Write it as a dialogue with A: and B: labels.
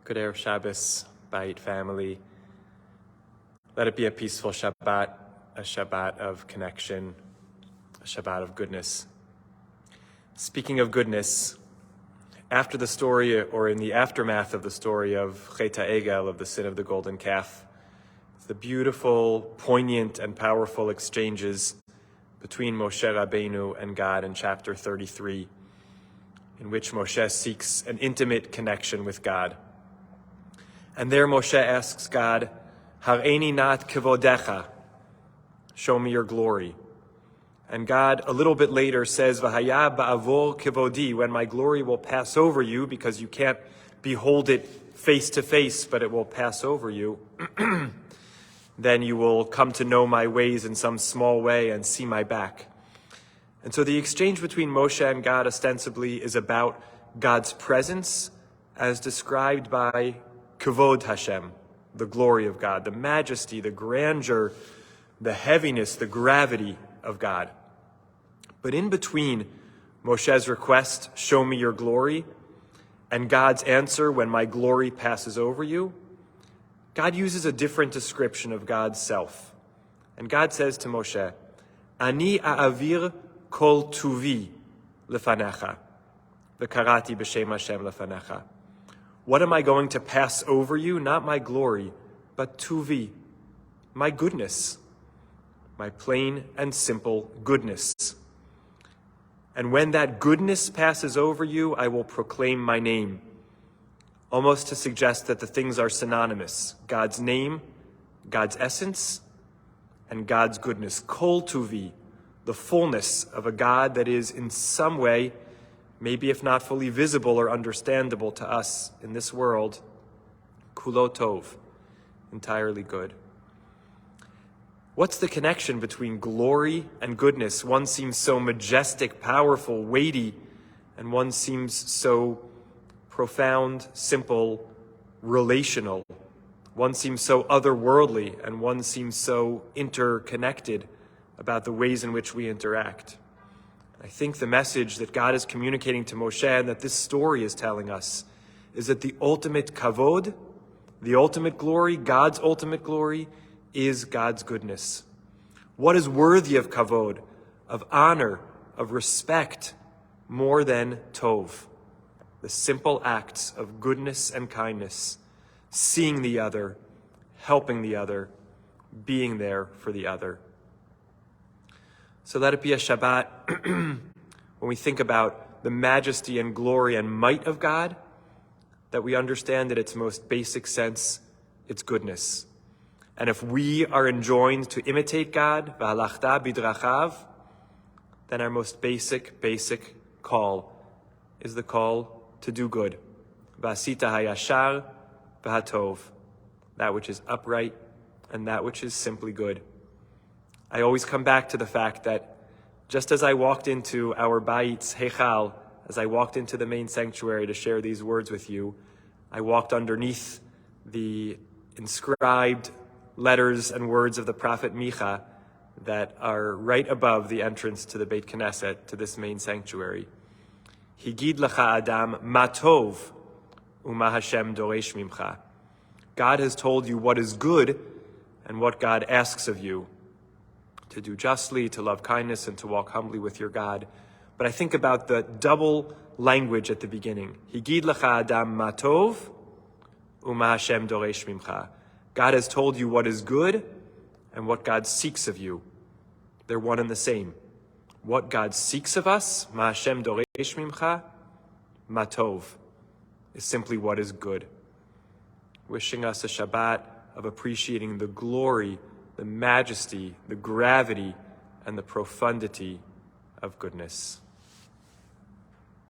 A: Good Erev Shabbos, Bait family. Let it be a peaceful Shabbat, a Shabbat of connection, a Shabbat of goodness. Speaking of goodness, after the story, or in the aftermath of the story of Chet HaEgel, of the sin of the golden calf, the beautiful, poignant, and powerful exchanges between Moshe Rabbeinu and God in chapter 33, in which Moshe seeks an intimate connection with God. And there Moshe asks God, Hareini nat kevodecha, show me your glory. And God, a little bit later, says, V'haya ba'avor kevodi, when my glory will pass over you, because you can't behold it face to face, but it will pass over you, then you will come to know my ways in some small way and see my back. And so the exchange between Moshe and God ostensibly is about God's presence as described by Kavod Hashem, the glory of God, the majesty, the grandeur, the heaviness, the gravity of God. But in between Moshe's request, show me your glory, and God's answer, when my glory passes over you, God uses a different description of God's self. And God says to Moshe, Ani a'avir kol tuvi lefanecha, v'karati b'shem Hashem lefanecha. What am I going to pass over you? Not my glory, but tuvi, my goodness, my plain and simple goodness. And when that goodness passes over you, I will proclaim my name, almost to suggest that the things are synonymous. God's name, God's essence, and God's goodness. Kol tuvi, the fullness of a God that is in some way, maybe if not fully visible or understandable to us in this world, kulo tov, entirely good. What's the connection between glory and goodness? One seems so majestic, powerful, weighty, and one seems so profound, simple, relational. One seems so otherworldly, and one seems so interconnected about the ways in which we interact. I think the message that God is communicating to Moshe and that this story is telling us is that the ultimate kavod, the ultimate glory, God's ultimate glory, is God's goodness. What is worthy of kavod, of honor, of respect, more than tov? The simple acts of goodness and kindness, seeing the other, helping the other, being there for the other. So let it be a Shabbat when we think about the majesty and glory and might of God, that we understand that its most basic sense, its goodness. And if we are enjoined to imitate God, v'halachta bidrachav, then our most basic call is the call to do good. V'asita hayashar v'hatov, that which is upright and that which is simply good. I always come back to the fact that just as I walked into our Bait's Heichal, as I walked into the main sanctuary to share these words with you, I walked underneath the inscribed letters and words of the prophet Micha that are right above the entrance to the Beit Knesset, to this main sanctuary. Higid lecha Adam matov uma Hashem doresh mimcha. God has told you what is good and what God asks of you, to do justly, to love kindness, and to walk humbly with your God. But I think about the double language at the beginning. Higid lecha Adam matov uma Hashem doresh mimcha. God has told you what is good and what God seeks of you. They're one and the same. What God seeks of us, ma Hashem doresh mimcha, matov, is simply what is good. Wishing us a Shabbat of appreciating the glory, the majesty, the gravity, and the profundity of goodness.